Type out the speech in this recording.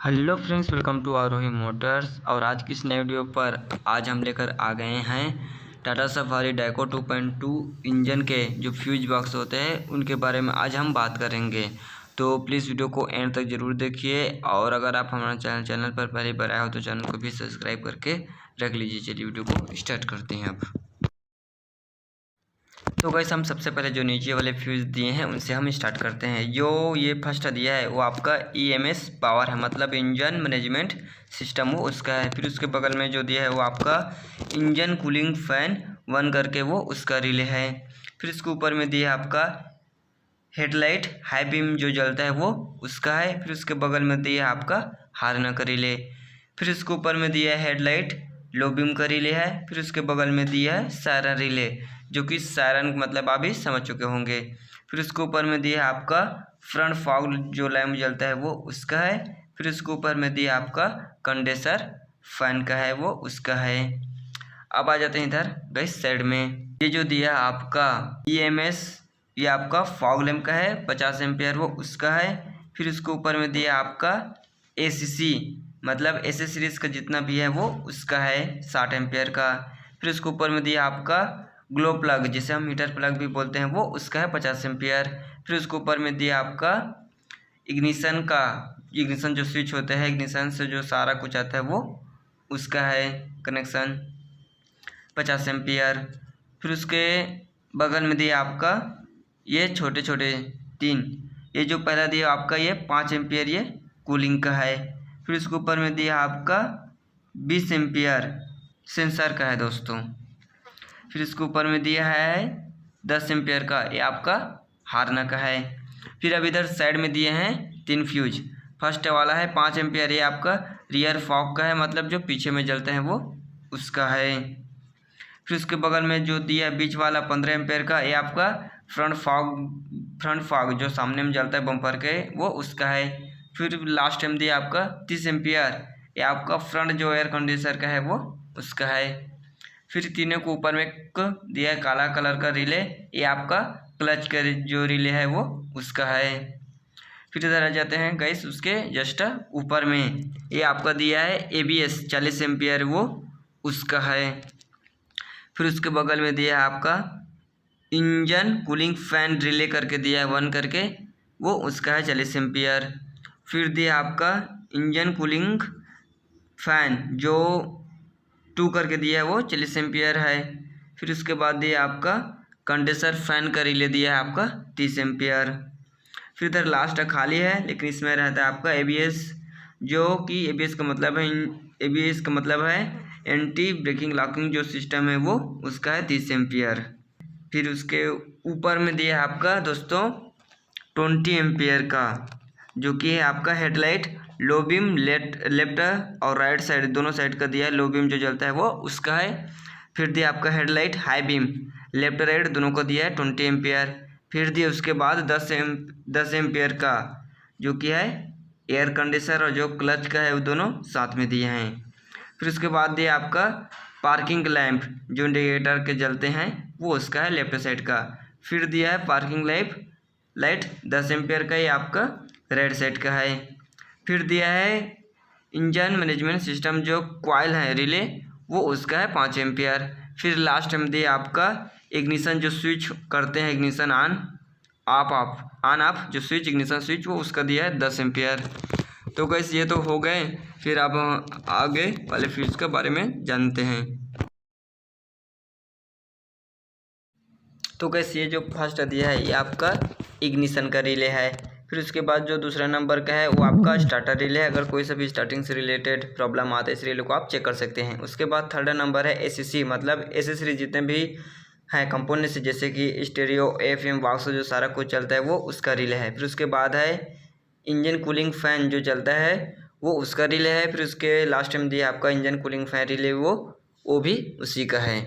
Hello friends, welcome to Aarohi Motors. और आज की इस नए वीडियो पर आज हम लेकर आ गए हैं टाटा सफारी डाइको 2.2 इंजन के जो फ्यूज बॉक्स होते हैं उनके बारे में आज हम बात करेंगे। तो प्लीज़ वीडियो को एंड तक ज़रूर देखिए। और अगर आप हमारे चैनल पर पहली बार आए हो तो चैनल को भी सब्सक्राइब करके रख लीजिए। चलिए वीडियो को स्टार्ट करते हैं अब। तो गाइस, हम सबसे पहले जो नीचे वाले फ्यूज दिए हैं उनसे हम स्टार्ट करते हैं। जो ये फर्स्ट दिया है वो आपका EMS पावर है, मतलब इंजन मैनेजमेंट सिस्टम वो उसका है। फिर उसके बगल में जो दिया है वो आपका इंजन कूलिंग फैन 1 करके वो उसका रिले है। फिर इसके ऊपर में दिया है आपका हेडलाइट हाई बीम जो जलता है वो उसका है। फिर उसके बगल में दिया है आपका हार्न का रिले। फिर इसके ऊपर में दिया है हेडलाइट लो बीम का रिले है। फिर उसके बगल में दिया है सायरन रिले, जो कि सायरन मतलब आप भी समझ चुके होंगे। फिर उसके ऊपर में दिया है आपका फ्रंट फॉग जो लैम्प जलता है वो उसका है। फिर उसके ऊपर में दिया आपका कंडेंसर फैन का है वो उसका है। अब आ जाते हैं इधर गाइस साइड में। ये जो दिया आपका EMS ये आपका फॉग लैम्प का है 50 एम्पियर वो उसका है। फिर उसके ऊपर में दिया आपका ACC मतलब SS सीरीज का जितना भी है वो उसका है 60 एम्पियर का। फिर उसके ऊपर में दिया आपका ग्लो प्लग जिसे हम हीटर प्लग भी बोलते हैं वो उसका है 50 एम्पियर। फिर उसके ऊपर में दिया आपका इग्निशन जो स्विच होता है, इग्निशन से जो सारा कुछ आता है वो उसका है कनेक्शन 50 एम्पियर। फिर उसके बगल में दिया आपका ये छोटे छोटे 3, ये जो पहला दिया आपका ये 5 एम्पियर ये कूलिंग का है। फिर उसके ऊपर में दिया आपका 20 एम्पियर सेंसर का है दोस्तों। फिर इसके ऊपर में दिया है 10 एम्पियर का, ये आपका हार्न का है। फिर अब इधर साइड में दिए हैं 3 फ्यूज। फर्स्ट वाला है 5 एम्पियर, ये आपका रियर फॉग का है, मतलब जो पीछे में जलते हैं वो उसका है। फिर उसके बगल में जो दिया बीच वाला 15 एम्पियर का, ये आपका फ्रंट फॉग जो सामने में जलता है बम्पर के वो उसका है। फिर लास्ट टाइम दिया आपका 30 एम्पियर, ये आपका फ्रंट जो एयर कंडीशनर का है वो उसका है। फिर तीनों को ऊपर में एक दिया है काला कलर का रिले, ये आपका क्लच का जो रिले है वो उसका है। फिर इधर आ जाते हैं गाइस उसके जस्ट ऊपर में, ये आपका दिया है ABS 40 एम्पियर वो उसका है। फिर उसके बगल में दिया है आपका इंजन कूलिंग फैन रिले करके दिया है 1 करके वो उसका है 40 एम्पियर। फिर दिया आपका इंजन कूलिंग फैन जो 2 करके दिया है वो 40 एम्पियर है। फिर उसके बाद दिया आपका कंडेंसर फैन का रिले दिया है आपका 30 एम्पियर। फिर इधर लास्ट खाली है, लेकिन इसमें रहता है आपका ABS, जो कि ABS का मतलब है एंटी ब्रेकिंग लॉकिंग जो सिस्टम है वो उसका है 30 एम्पियर। फिर उसके ऊपर में दिया है आपका दोस्तों 20 एम्पियर का, जो कि है आपका हेडलाइट लो बीम लेफ्ट और राइट साइड दोनों साइड का दिया है, लो बीम जो जलता है वो उसका है। फिर दिया आपका headlight high beam left right दोनों को दिया है 20 एम्पियर। फिर दिया उसके बाद 10 एम्पियर का, जो कि है एयर कंडीशनर और जो क्लच का है वो दोनों साथ में दिए हैं। फिर उसके बाद दिया आपका पार्किंग लैंप जो इंडिकेटर के जलते हैं वो उसका है लेफ्ट साइड का। फिर दिया है पार्किंग लाइट 10 एम्पियर का, ये आपका राइट साइड का है। फिर दिया है इंजन मैनेजमेंट सिस्टम जो कॉइल है रिले वो उसका है 5 एम्पियर। फिर लास्ट में दिया आपका इग्निशन जो स्विच करते हैं, इग्निशन ऑन ऑफ जो स्विच इग्निशन स्विच वो उसका दिया है 10 एम्पियर। तो गैस ये तो हो गए। फिर अब आगे वाले फ्यूज के बारे में जानते हैं। तो गैस ये जो फर्स्ट दिया है ये आपका इग्निशन का रिले है। फिर उसके बाद जो दूसरा नंबर का है वो आपका स्टार्टर रिले है। अगर कोई सा भी स्टार्टिंग से रिलेटेड प्रॉब्लम आता है इस रिले को आप चेक कर सकते हैं। उसके बाद थर्ड नंबर है ACC, मतलब एसेसरी जितने भी हैं कंपोनेंट्स जैसे कि स्टेरियो FM बॉक्स जो सारा कुछ चलता है वो उसका रिले है। फिर उसके बाद है इंजन कूलिंग फैन जो चलता है वो उसका रिले है। फिर उसके लास्ट टाइम दिया आपका इंजन कूलिंग फैन रिले वो भी उसी का है।